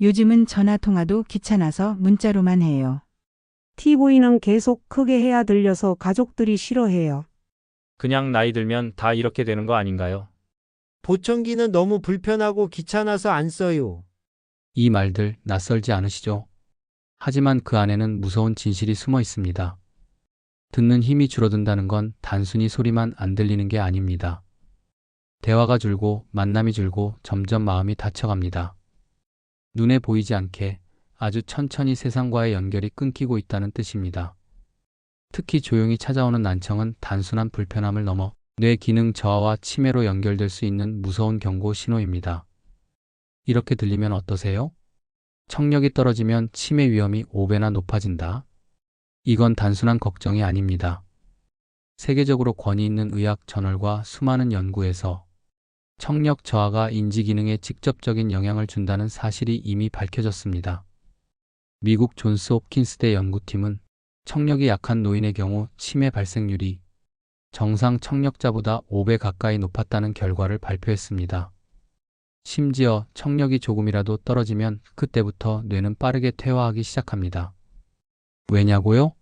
요즘은 전화 통화도 귀찮아서 문자로만 해요. TV는 계속 크게 해야 들려서 가족들이 싫어해요. 그냥 나이 들면 다 이렇게 되는 거 아닌가요? 보청기는 너무 불편하고 귀찮아서 안 써요. 이 말들 낯설지 않으시죠? 하지만 그 안에는 무서운 진실이 숨어 있습니다. 듣는 힘이 줄어든다는 건 단순히 소리만 안 들리는 게 아닙니다. 대화가 줄고 만남이 줄고 점점 마음이 닫혀갑니다. 눈에 보이지 않게 아주 천천히 세상과의 연결이 끊기고 있다는 뜻입니다. 특히 조용히 찾아오는 난청은 단순한 불편함을 넘어 뇌 기능 저하와 치매로 연결될 수 있는 무서운 경고 신호입니다. 이렇게 들리면 어떠세요? 청력이 떨어지면 치매 위험이 5배나 높아진다. 이건 단순한 걱정이 아닙니다. 세계적으로 권위 있는 의학 저널과 수많은 연구에서 청력 저하가 인지 기능에 직접적인 영향을 준다는 사실이 이미 밝혀졌습니다. 미국 존스 홉킨스대 연구팀은 청력이 약한 노인의 경우 치매 발생률이 정상 청력자보다 5배 가까이 높았다는 결과를 발표했습니다. 심지어 청력이 조금이라도 떨어지면 그때부터 뇌는 빠르게 퇴화하기 시작합니다. 왜냐고요?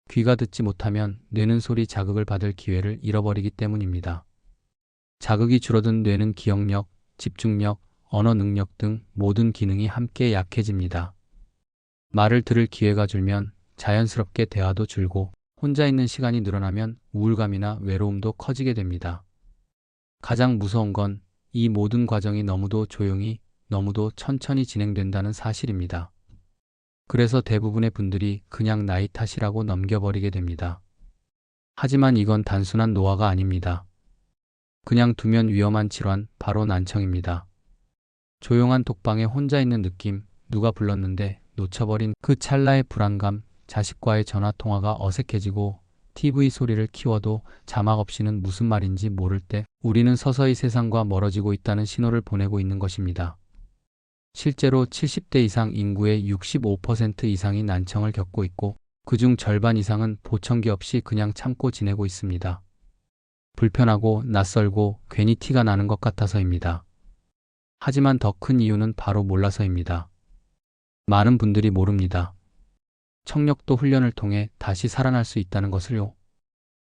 귀가 듣지 못하면 뇌는 소리 자극을 받을 기회를 잃어버리기 때문입니다. 자극이 줄어든 뇌는 기억력, 집중력, 언어 능력 등 모든 기능이 함께 약해집니다. 말을 들을 기회가 줄면 자연스럽게 대화도 줄고 혼자 있는 시간이 늘어나면 우울감이나 외로움도 커지게 됩니다. 가장 무서운 건 이 모든 과정이 너무도 조용히, 너무도 천천히 진행된다는 사실입니다. 그래서 대부분의 분들이 그냥 나이 탓이라고 넘겨버리게 됩니다. 하지만 이건 단순한 노화가 아닙니다. 그냥 두면 위험한 질환, 바로 난청입니다. 조용한 독방에 혼자 있는 느낌, 누가 불렀는데 놓쳐버린 그 찰나의 불안감, 자식과의 전화통화가 어색해지고 TV 소리를 키워도 자막 없이는 무슨 말인지 모를 때 우리는 서서히 세상과 멀어지고 있다는 신호를 보내고 있는 것입니다. 실제로 70대 이상 인구의 65% 이상이 난청을 겪고 있고 그중 절반 이상은 보청기 없이 그냥 참고 지내고 있습니다. 불편하고 낯설고 괜히 티가 나는 것 같아서입니다. 하지만 더 큰 이유는 바로 몰라서입니다. 많은 분들이 모릅니다. 청력도 훈련을 통해 다시 살아날 수 있다는 것을요.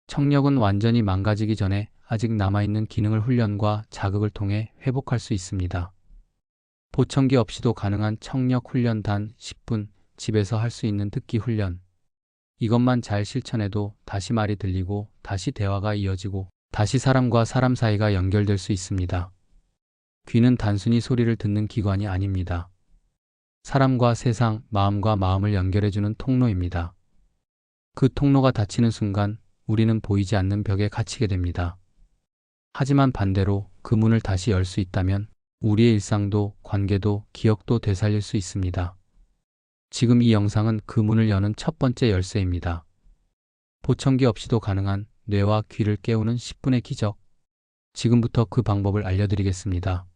청력은 완전히 망가지기 전에 아직 남아있는 기능을 훈련과 자극을 통해 회복할 수 있습니다. 보청기 없이도 가능한 청력 훈련 단 10분, 집에서 할 수 있는 듣기 훈련. 이것만 잘 실천해도 다시 말이 들리고 다시 대화가 이어지고 다시 사람과 사람 사이가 연결될 수 있습니다. 귀는 단순히 소리를 듣는 기관이 아닙니다. 사람과 세상, 마음과 마음을 연결해주는 통로입니다. 그 통로가 닫히는 순간 우리는 보이지 않는 벽에 갇히게 됩니다. 하지만 반대로 그 문을 다시 열 수 있다면 우리의 일상도 관계도 기억도 되살릴 수 있습니다. 지금 이 영상은 그 문을 여는 첫 번째 열쇠입니다. 보청기 없이도 가능한 뇌와 귀를 깨우는 10분의 기적. 지금부터 그 방법을 알려드리겠습니다.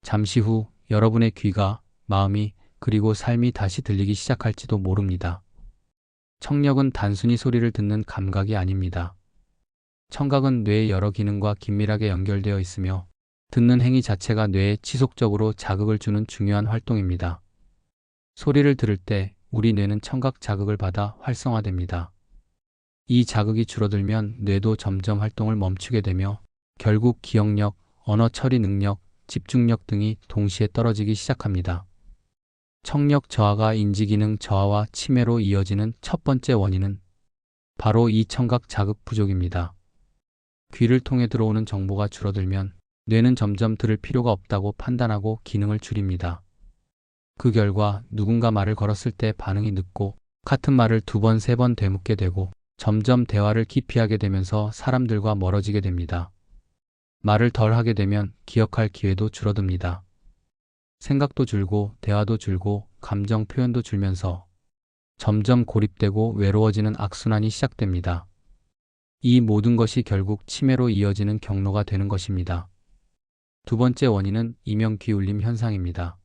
잠시 후 여러분의 귀가, 마음이, 그리고 삶이 다시 들리기 시작할지도 모릅니다. 청력은 단순히 소리를 듣는 감각이 아닙니다. 청각은 뇌의 여러 기능과 긴밀하게 연결되어 있으며 듣는 행위 자체가 뇌에 지속적으로 자극을 주는 중요한 활동입니다. 소리를 들을 때 우리 뇌는 청각 자극을 받아 활성화됩니다. 이 자극이 줄어들면 뇌도 점점 활동을 멈추게 되며 결국 기억력, 언어 처리 능력, 집중력 등이 동시에 떨어지기 시작합니다. 청력 저하가 인지기능 저하와 치매로 이어지는 첫 번째 원인은 바로 이 청각 자극 부족입니다. 귀를 통해 들어오는 정보가 줄어들면 뇌는 점점 들을 필요가 없다고 판단하고 기능을 줄입니다. 그 결과 누군가 말을 걸었을 때 반응이 늦고 같은 말을 2번, 3번 되묻게 되고 점점 대화를 기피하게 되면서 사람들과 멀어지게 됩니다. 말을 덜 하게 되면 기억할 기회도 줄어듭니다. 생각도 줄고 대화도 줄고 감정 표현도 줄면서 점점 고립되고 외로워지는 악순환이 시작됩니다. 이 모든 것이 결국 치매로 이어지는 경로가 되는 것입니다. 두 번째 원인은 이명귀울림 현상입니다.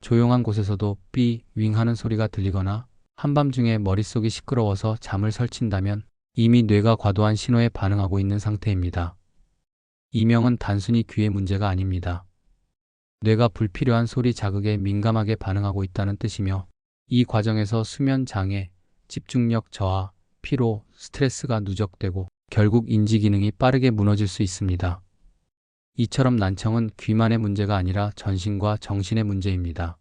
조용한 곳에서도 삐, 윙 하는 소리가 들리거나 한밤중에 머릿속이 시끄러워서 잠을 설친다면 이미 뇌가 과도한 신호에 반응하고 있는 상태입니다. 이명은 단순히 귀의 문제가 아닙니다. 뇌가 불필요한 소리 자극에 민감하게 반응하고 있다는 뜻이며 이 과정에서 수면 장애, 집중력 저하, 피로, 스트레스가 누적되고 결국 인지 기능이 빠르게 무너질 수 있습니다. 이처럼 난청은 귀만의 문제가 아니라 전신과 정신의 문제입니다.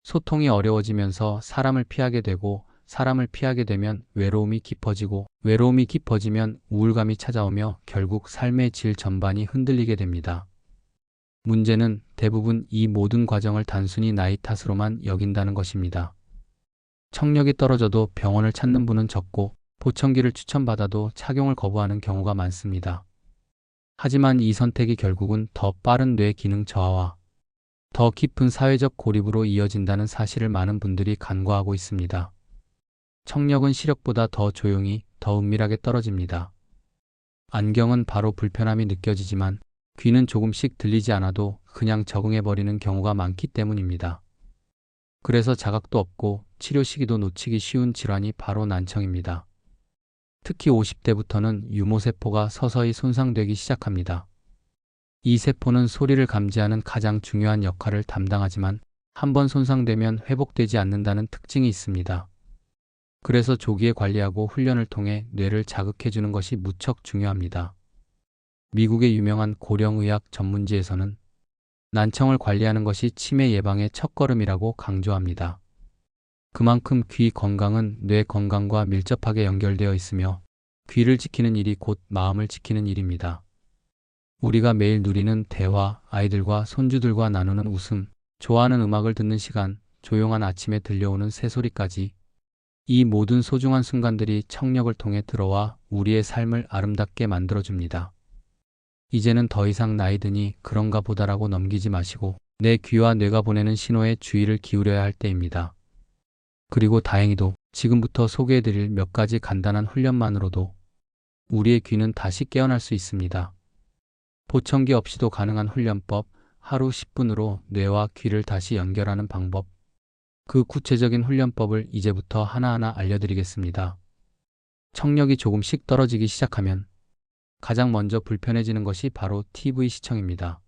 소통이 어려워지면서 사람을 피하게 되고 사람을 피하게 되면 외로움이 깊어지고 외로움이 깊어지면 우울감이 찾아오며 결국 삶의 질 전반이 흔들리게 됩니다. 문제는 대부분 이 모든 과정을 단순히 나이 탓으로만 여긴다는 것입니다. 청력이 떨어져도 병원을 찾는 분은 적고 보청기를 추천받아도 착용을 거부하는 경우가 많습니다. 하지만 이 선택이 결국은 더 빠른 뇌 기능 저하와 더 깊은 사회적 고립으로 이어진다는 사실을 많은 분들이 간과하고 있습니다. 청력은 시력보다 더 조용히, 더 은밀하게 떨어집니다. 안경은 바로 불편함이 느껴지지만 귀는 조금씩 들리지 않아도 그냥 적응해버리는 경우가 많기 때문입니다. 그래서 자각도 없고 치료 시기도 놓치기 쉬운 질환이 바로 난청입니다. 특히 50대부터는 유모세포가 서서히 손상되기 시작합니다. 이 세포는 소리를 감지하는 가장 중요한 역할을 담당하지만 한번 손상되면 회복되지 않는다는 특징이 있습니다. 그래서 조기에 관리하고 훈련을 통해 뇌를 자극해주는 것이 무척 중요합니다. 미국의 유명한 고령의학 전문지에서는 난청을 관리하는 것이 치매 예방의 첫걸음이라고 강조합니다. 그만큼 귀 건강은 뇌 건강과 밀접하게 연결되어 있으며 귀를 지키는 일이 곧 마음을 지키는 일입니다. 우리가 매일 누리는 대화, 아이들과 손주들과 나누는 웃음, 좋아하는 음악을 듣는 시간, 조용한 아침에 들려오는 새소리까지 이 모든 소중한 순간들이 청력을 통해 들어와 우리의 삶을 아름답게 만들어줍니다. 이제는 더 이상 나이 드니 그런가 보다라고 넘기지 마시고 내 귀와 뇌가 보내는 신호에 주의를 기울여야 할 때입니다. 그리고 다행히도 지금부터 소개해드릴 몇 가지 간단한 훈련만으로도 우리의 귀는 다시 깨어날 수 있습니다. 보청기 없이도 가능한 훈련법, 하루 10분으로 뇌와 귀를 다시 연결하는 방법. 그 구체적인 훈련법을 이제부터 하나하나 알려드리겠습니다. 청력이 조금씩 떨어지기 시작하면 가장 먼저 불편해지는 것이 바로 TV 시청입니다.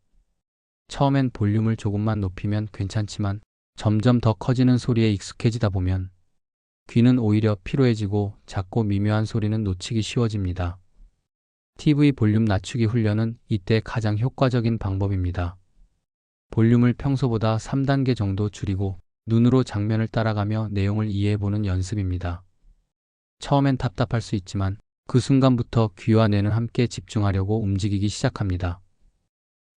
처음엔 볼륨을 조금만 높이면 괜찮지만 점점 더 커지는 소리에 익숙해지다 보면 귀는 오히려 피로해지고 작고 미묘한 소리는 놓치기 쉬워집니다. TV 볼륨 낮추기 훈련은 이때 가장 효과적인 방법입니다. 볼륨을 평소보다 3단계 정도 줄이고 눈으로 장면을 따라가며 내용을 이해해보는 연습입니다. 처음엔 답답할 수 있지만 그 순간부터 귀와 뇌는 함께 집중하려고 움직이기 시작합니다.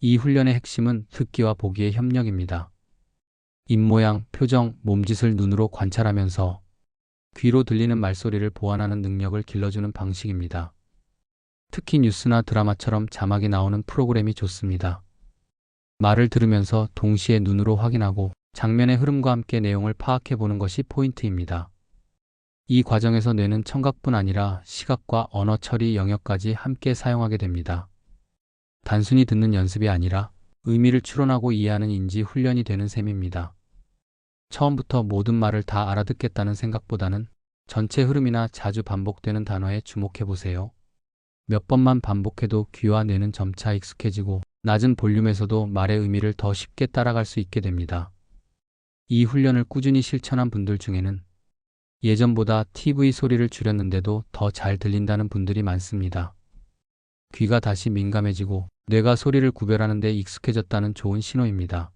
이 훈련의 핵심은 듣기와 보기의 협력입니다. 입모양, 표정, 몸짓을 눈으로 관찰하면서 귀로 들리는 말소리를 보완하는 능력을 길러주는 방식입니다. 특히 뉴스나 드라마처럼 자막이 나오는 프로그램이 좋습니다. 말을 들으면서 동시에 눈으로 확인하고 장면의 흐름과 함께 내용을 파악해보는 것이 포인트입니다. 이 과정에서 뇌는 청각뿐 아니라 시각과 언어 처리 영역까지 함께 사용하게 됩니다. 단순히 듣는 연습이 아니라 의미를 추론하고 이해하는 인지 훈련이 되는 셈입니다. 처음부터 모든 말을 다 알아듣겠다는 생각보다는 전체 흐름이나 자주 반복되는 단어에 주목해보세요. 몇 번만 반복해도 귀와 뇌는 점차 익숙해지고 낮은 볼륨에서도 말의 의미를 더 쉽게 따라갈 수 있게 됩니다. 이 훈련을 꾸준히 실천한 분들 중에는 예전보다 TV 소리를 줄였는데도 더 잘 들린다는 분들이 많습니다. 귀가 다시 민감해지고 뇌가 소리를 구별하는 데 익숙해졌다는 좋은 신호입니다.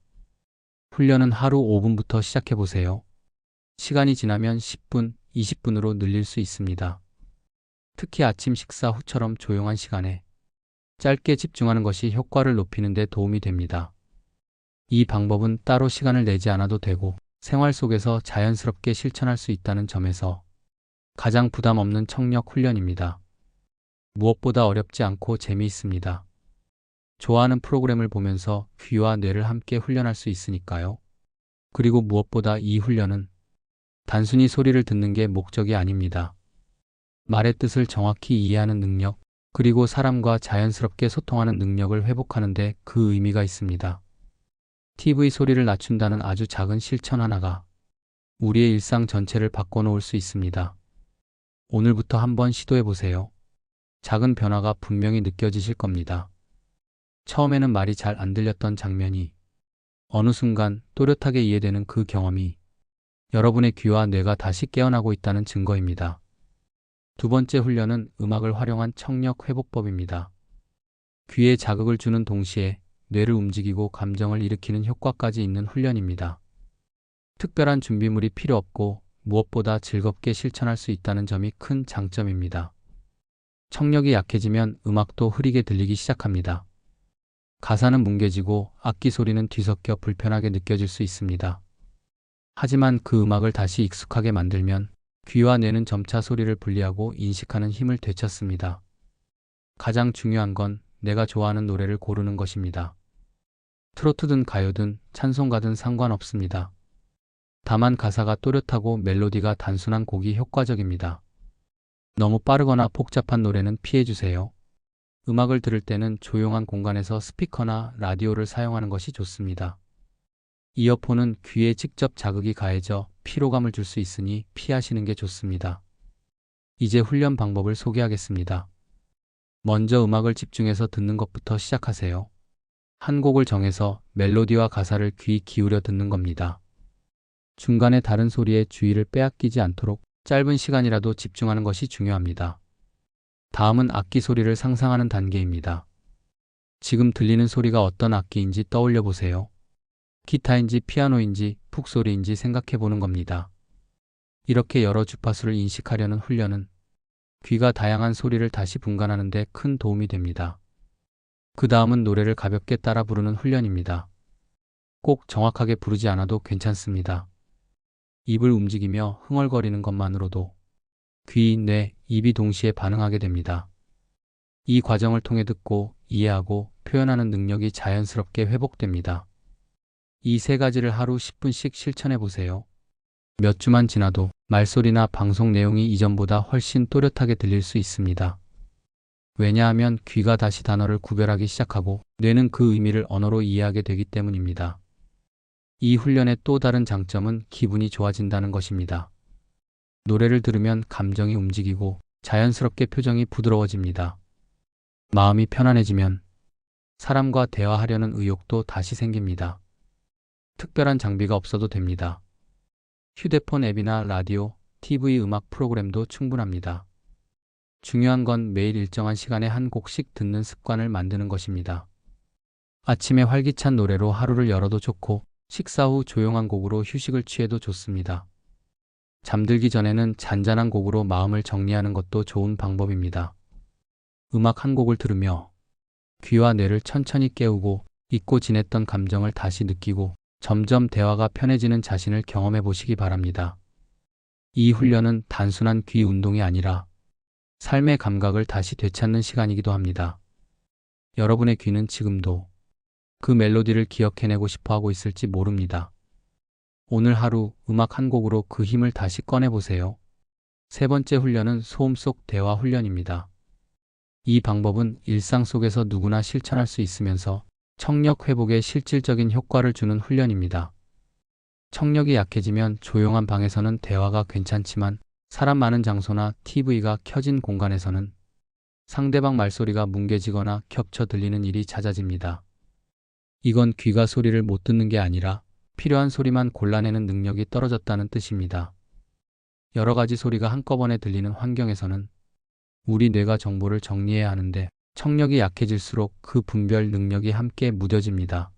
훈련은 하루 5분부터 시작해보세요. 시간이 지나면 10분, 20분으로 늘릴 수 있습니다. 특히 아침 식사 후처럼 조용한 시간에 짧게 집중하는 것이 효과를 높이는 데 도움이 됩니다. 이 방법은 따로 시간을 내지 않아도 되고 생활 속에서 자연스럽게 실천할 수 있다는 점에서 가장 부담 없는 청력 훈련입니다. 무엇보다 어렵지 않고 재미있습니다. 좋아하는 프로그램을 보면서 귀와 뇌를 함께 훈련할 수 있으니까요. 그리고 무엇보다 이 훈련은 단순히 소리를 듣는 게 목적이 아닙니다. 말의 뜻을 정확히 이해하는 능력, 그리고 사람과 자연스럽게 소통하는 능력을 회복하는 데 그 의미가 있습니다. TV 소리를 낮춘다는 아주 작은 실천 하나가 우리의 일상 전체를 바꿔놓을 수 있습니다. 오늘부터 한번 시도해보세요. 작은 변화가 분명히 느껴지실 겁니다. 처음에는 말이 잘 안 들렸던 장면이 어느 순간 또렷하게 이해되는 그 경험이 여러분의 귀와 뇌가 다시 깨어나고 있다는 증거입니다. 두 번째 훈련은 음악을 활용한 청력 회복법입니다. 귀에 자극을 주는 동시에 뇌를 움직이고 감정을 일으키는 효과까지 있는 훈련입니다. 특별한 준비물이 필요 없고 무엇보다 즐겁게 실천할 수 있다는 점이 큰 장점입니다. 청력이 약해지면 음악도 흐리게 들리기 시작합니다. 가사는 뭉개지고 악기 소리는 뒤섞여 불편하게 느껴질 수 있습니다. 하지만 그 음악을 다시 익숙하게 만들면 귀와 뇌는 점차 소리를 분리하고 인식하는 힘을 되찾습니다. 가장 중요한 건 내가 좋아하는 노래를 고르는 것입니다. 트로트든 가요든 찬송가든 상관없습니다. 다만 가사가 또렷하고 멜로디가 단순한 곡이 효과적입니다. 너무 빠르거나 복잡한 노래는 피해주세요. 음악을 들을 때는 조용한 공간에서 스피커나 라디오를 사용하는 것이 좋습니다. 이어폰은 귀에 직접 자극이 가해져 피로감을 줄 수 있으니 피하시는 게 좋습니다. 이제 훈련 방법을 소개하겠습니다. 먼저 음악을 집중해서 듣는 것부터 시작하세요. 한 곡을 정해서 멜로디와 가사를 귀 기울여 듣는 겁니다. 중간에 다른 소리에 주의를 빼앗기지 않도록 짧은 시간이라도 집중하는 것이 중요합니다. 다음은 악기 소리를 상상하는 단계입니다. 지금 들리는 소리가 어떤 악기인지 떠올려 보세요. 기타인지 피아노인지 푹소리인지 생각해 보는 겁니다. 이렇게 여러 주파수를 인식하려는 훈련은 귀가 다양한 소리를 다시 분간하는 데 큰 도움이 됩니다. 그 다음은 노래를 가볍게 따라 부르는 훈련입니다. 꼭 정확하게 부르지 않아도 괜찮습니다. 입을 움직이며 흥얼거리는 것만으로도 귀, 뇌, 입이 동시에 반응하게 됩니다. 이 과정을 통해 듣고 이해하고 표현하는 능력이 자연스럽게 회복됩니다. 이 세 가지를 하루 10분씩 실천해 보세요. 몇 주만 지나도 말소리나 방송 내용이 이전보다 훨씬 또렷하게 들릴 수 있습니다. 왜냐하면 귀가 다시 단어를 구별하기 시작하고 뇌는 그 의미를 언어로 이해하게 되기 때문입니다. 이 훈련의 또 다른 장점은 기분이 좋아진다는 것입니다. 노래를 들으면 감정이 움직이고 자연스럽게 표정이 부드러워집니다. 마음이 편안해지면 사람과 대화하려는 의욕도 다시 생깁니다. 특별한 장비가 없어도 됩니다. 휴대폰 앱이나 라디오, TV 음악 프로그램도 충분합니다. 중요한 건 매일 일정한 시간에 한 곡씩 듣는 습관을 만드는 것입니다. 아침에 활기찬 노래로 하루를 열어도 좋고 식사 후 조용한 곡으로 휴식을 취해도 좋습니다. 잠들기 전에는 잔잔한 곡으로 마음을 정리하는 것도 좋은 방법입니다. 음악 한 곡을 들으며 귀와 뇌를 천천히 깨우고 잊고 지냈던 감정을 다시 느끼고 점점 대화가 편해지는 자신을 경험해 보시기 바랍니다. 이 훈련은 단순한 귀 운동이 아니라 삶의 감각을 다시 되찾는 시간이기도 합니다. 여러분의 귀는 지금도 그 멜로디를 기억해내고 싶어 하고 있을지 모릅니다. 오늘 하루 음악 한 곡으로 그 힘을 다시 꺼내보세요. 세 번째 훈련은 소음 속 대화 훈련입니다. 이 방법은 일상 속에서 누구나 실천할 수 있으면서 청력 회복에 실질적인 효과를 주는 훈련입니다. 청력이 약해지면 조용한 방에서는 대화가 괜찮지만 사람 많은 장소나 TV가 켜진 공간에서는 상대방 말소리가 뭉개지거나 겹쳐 들리는 일이 잦아집니다. 이건 귀가 소리를 못 듣는 게 아니라 필요한 소리만 골라내는 능력이 떨어졌다는 뜻입니다. 여러 가지 소리가 한꺼번에 들리는 환경에서는 우리 뇌가 정보를 정리해야 하는데 청력이 약해질수록 그 분별 능력이 함께 무뎌집니다.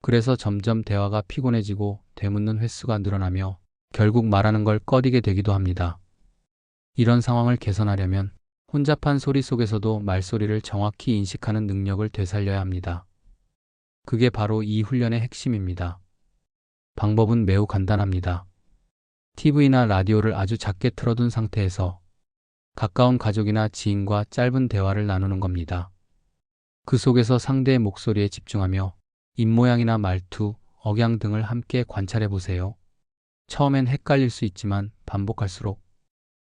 그래서 점점 대화가 피곤해지고 되묻는 횟수가 늘어나며 결국 말하는 걸 꺼리게 되기도 합니다. 이런 상황을 개선하려면 혼잡한 소리 속에서도 말소리를 정확히 인식하는 능력을 되살려야 합니다. 그게 바로 이 훈련의 핵심입니다. 방법은 매우 간단합니다. TV나 라디오를 아주 작게 틀어둔 상태에서 가까운 가족이나 지인과 짧은 대화를 나누는 겁니다. 그 속에서 상대의 목소리에 집중하며 입모양이나 말투, 억양 등을 함께 관찰해 보세요. 처음엔 헷갈릴 수 있지만 반복할수록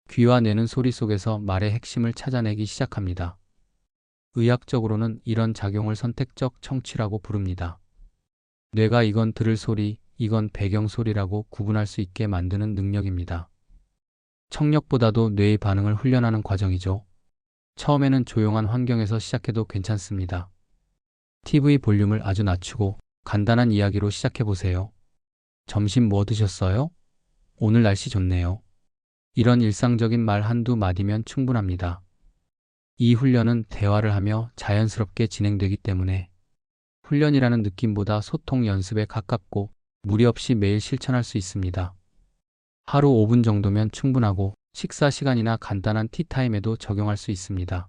귀와 뇌는 소리 속에서 말의 핵심을 찾아내기 시작합니다. 의학적으로는 이런 작용을 선택적 청취라고 부릅니다. 뇌가 이건 들을 소리, 이건 배경 소리라고 구분할 수 있게 만드는 능력입니다. 청력보다도 뇌의 반응을 훈련하는 과정이죠. 처음에는 조용한 환경에서 시작해도 괜찮습니다. TV 볼륨을 아주 낮추고 간단한 이야기로 시작해 보세요. 점심 뭐 드셨어요? 오늘 날씨 좋네요. 이런 일상적인 말 한두 마디면 충분합니다. 이 훈련은 대화를 하며 자연스럽게 진행되기 때문에 훈련이라는 느낌보다 소통 연습에 가깝고 무리 없이 매일 실천할 수 있습니다. 하루 5분 정도면 충분하고 식사 시간이나 간단한 티타임에도 적용할 수 있습니다.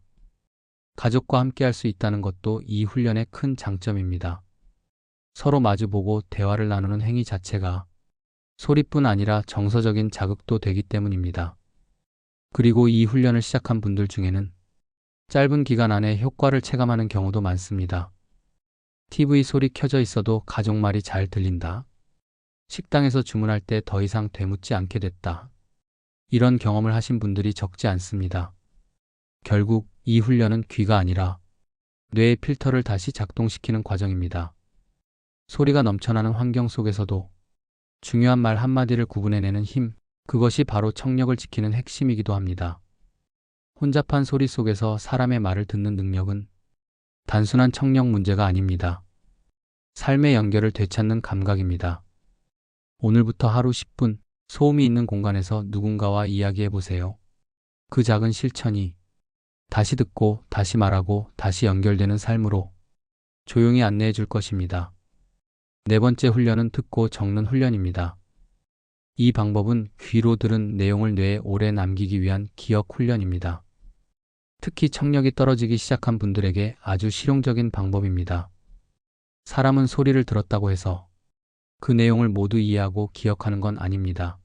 가족과 함께 할 수 있다는 것도 이 훈련의 큰 장점입니다. 서로 마주보고 대화를 나누는 행위 자체가 소리뿐 아니라 정서적인 자극도 되기 때문입니다. 그리고 이 훈련을 시작한 분들 중에는 짧은 기간 안에 효과를 체감하는 경우도 많습니다. TV 소리 켜져 있어도 가족 말이 잘 들린다. 식당에서 주문할 때 더 이상 되묻지 않게 됐다. 이런 경험을 하신 분들이 적지 않습니다. 결국 이 훈련은 귀가 아니라 뇌의 필터를 다시 작동시키는 과정입니다. 소리가 넘쳐나는 환경 속에서도 중요한 말 한마디를 구분해내는 힘, 그것이 바로 청력을 지키는 핵심이기도 합니다. 혼잡한 소리 속에서 사람의 말을 듣는 능력은 단순한 청력 문제가 아닙니다. 삶의 연결을 되찾는 감각입니다. 오늘부터 하루 10분 소음이 있는 공간에서 누군가와 이야기해 보세요. 그 작은 실천이 다시 듣고 다시 말하고 다시 연결되는 삶으로 조용히 안내해 줄 것입니다. 네 번째 훈련은 듣고 적는 훈련입니다. 이 방법은 귀로 들은 내용을 뇌에 오래 남기기 위한 기억 훈련입니다. 특히 청력이 떨어지기 시작한 분들에게 아주 실용적인 방법입니다. 사람은 소리를 들었다고 해서 그 내용을 모두 이해하고 기억하는 건 아닙니다.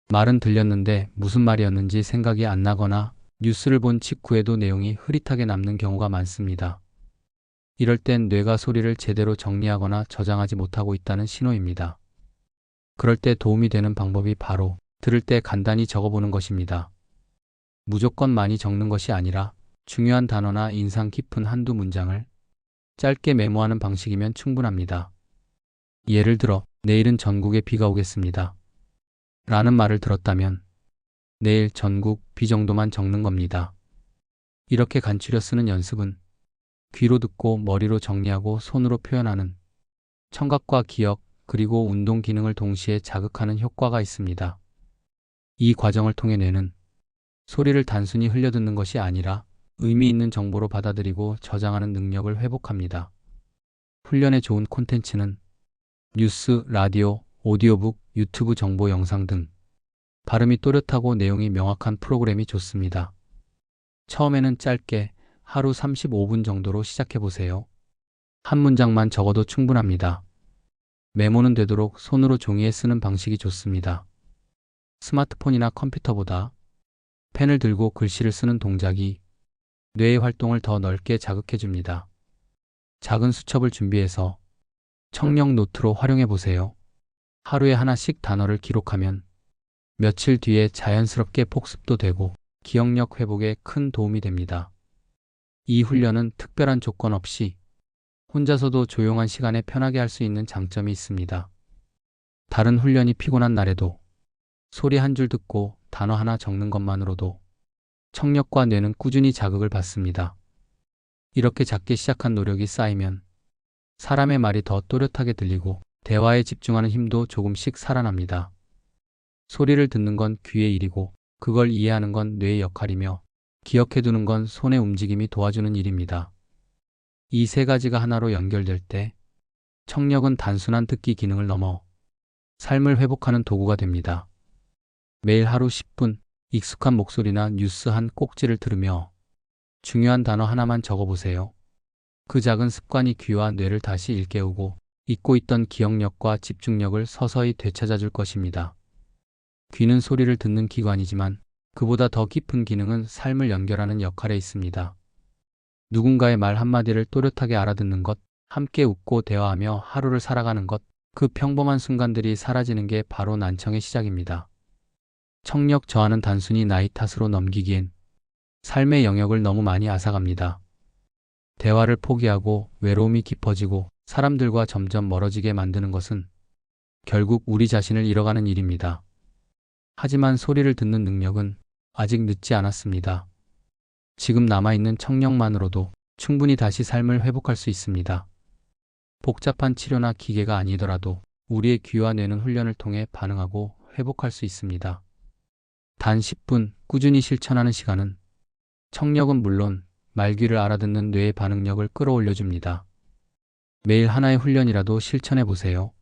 말은 들렸는데 무슨 말이었는지 생각이 안 나거나 뉴스를 본 직후에도 내용이 흐릿하게 남는 경우가 많습니다. 이럴 땐 뇌가 소리를 제대로 정리하거나 저장하지 못하고 있다는 신호입니다. 그럴 때 도움이 되는 방법이 바로 들을 때 간단히 적어보는 것입니다. 무조건 많이 적는 것이 아니라 중요한 단어나 인상 깊은 한두 문장을 짧게 메모하는 방식이면 충분합니다. 예를 들어, 내일은 전국에 비가 오겠습니다. 라는 말을 들었다면 내일 전국 비 정도만 적는 겁니다. 이렇게 간추려 쓰는 연습은 귀로 듣고 머리로 정리하고 손으로 표현하는 청각과 기억 그리고 운동 기능을 동시에 자극하는 효과가 있습니다. 이 과정을 통해 뇌는 소리를 단순히 흘려듣는 것이 아니라 의미 있는 정보로 받아들이고 저장하는 능력을 회복합니다. 훈련에 좋은 콘텐츠는 뉴스, 라디오, 오디오북, 유튜브 정보 영상 등 발음이 또렷하고 내용이 명확한 프로그램이 좋습니다. 처음에는 짧게 하루 35분 정도로 시작해 보세요. 한 문장만 적어도 충분합니다. 메모는 되도록 손으로 종이에 쓰는 방식이 좋습니다. 스마트폰이나 컴퓨터보다 펜을 들고 글씨를 쓰는 동작이 뇌의 활동을 더 넓게 자극해 줍니다. 작은 수첩을 준비해서 청력 노트로 활용해 보세요. 하루에 하나씩 단어를 기록하면 며칠 뒤에 자연스럽게 복습도 되고 기억력 회복에 큰 도움이 됩니다. 이 훈련은 특별한 조건 없이 혼자서도 조용한 시간에 편하게 할 수 있는 장점이 있습니다. 다른 훈련이 피곤한 날에도 소리 한 줄 듣고 단어 하나 적는 것만으로도 청력과 뇌는 꾸준히 자극을 받습니다. 이렇게 작게 시작한 노력이 쌓이면 사람의 말이 더 또렷하게 들리고 대화에 집중하는 힘도 조금씩 살아납니다. 소리를 듣는 건 귀의 일이고 그걸 이해하는 건 뇌의 역할이며 기억해두는 건 손의 움직임이 도와주는 일입니다. 이 세 가지가 하나로 연결될 때 청력은 단순한 듣기 기능을 넘어 삶을 회복하는 도구가 됩니다. 매일 하루 10분 익숙한 목소리나 뉴스 한 꼭지를 들으며 중요한 단어 하나만 적어보세요. 그 작은 습관이 귀와 뇌를 다시 일깨우고 잊고 있던 기억력과 집중력을 서서히 되찾아줄 것입니다. 귀는 소리를 듣는 기관이지만 그보다 더 깊은 기능은 삶을 연결하는 역할에 있습니다. 누군가의 말 한마디를 또렷하게 알아듣는 것, 함께 웃고 대화하며 하루를 살아가는 것, 그 평범한 순간들이 사라지는 게 바로 난청의 시작입니다. 청력 저하는 단순히 나이 탓으로 넘기기엔 삶의 영역을 너무 많이 앗아갑니다. 대화를 포기하고 외로움이 깊어지고 사람들과 점점 멀어지게 만드는 것은 결국 우리 자신을 잃어가는 일입니다. 하지만 소리를 듣는 능력은 아직 늦지 않았습니다. 지금 남아있는 청력만으로도 충분히 다시 삶을 회복할 수 있습니다. 복잡한 치료나 기계가 아니더라도 우리의 귀와 뇌는 훈련을 통해 반응하고 회복할 수 있습니다. 단 10분 꾸준히 실천하는 시간은 청력은 물론 말귀를 알아듣는 뇌의 반응력을 끌어올려줍니다. 매일 하나의 훈련이라도 실천해 보세요.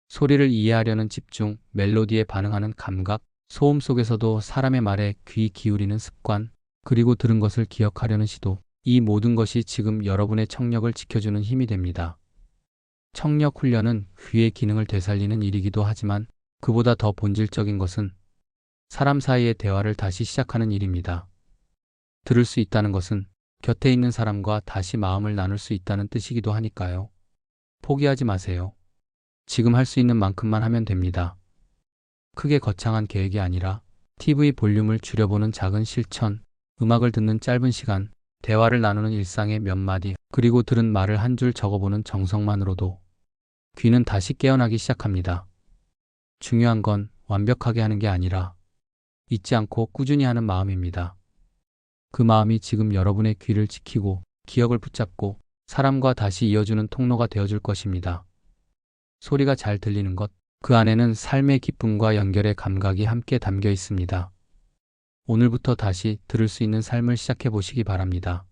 소리를 이해하려는 집중, 멜로디에 반응하는 감각, 소음 속에서도 사람의 말에 귀 기울이는 습관, 그리고 들은 것을 기억하려는 시도, 이 모든 것이 지금 여러분의 청력을 지켜주는 힘이 됩니다. 청력 훈련은 귀의 기능을 되살리는 일이기도 하지만 그보다 더 본질적인 것은 사람 사이의 대화를 다시 시작하는 일입니다. 들을 수 있다는 것은 곁에 있는 사람과 다시 마음을 나눌 수 있다는 뜻이기도 하니까요. 포기하지 마세요. 지금 할 수 있는 만큼만 하면 됩니다. 크게 거창한 계획이 아니라 TV 볼륨을 줄여보는 작은 실천, 음악을 듣는 짧은 시간, 대화를 나누는 일상의 몇 마디, 그리고 들은 말을 한 줄 적어보는 정성만으로도 귀는 다시 깨어나기 시작합니다. 중요한 건 완벽하게 하는 게 아니라 잊지 않고 꾸준히 하는 마음입니다. 그 마음이 지금 여러분의 귀를 지키고 기억을 붙잡고 사람과 다시 이어주는 통로가 되어줄 것입니다. 소리가 잘 들리는 것, 그 안에는 삶의 기쁨과 연결의 감각이 함께 담겨 있습니다. 오늘부터 다시 들을 수 있는 삶을 시작해 보시기 바랍니다.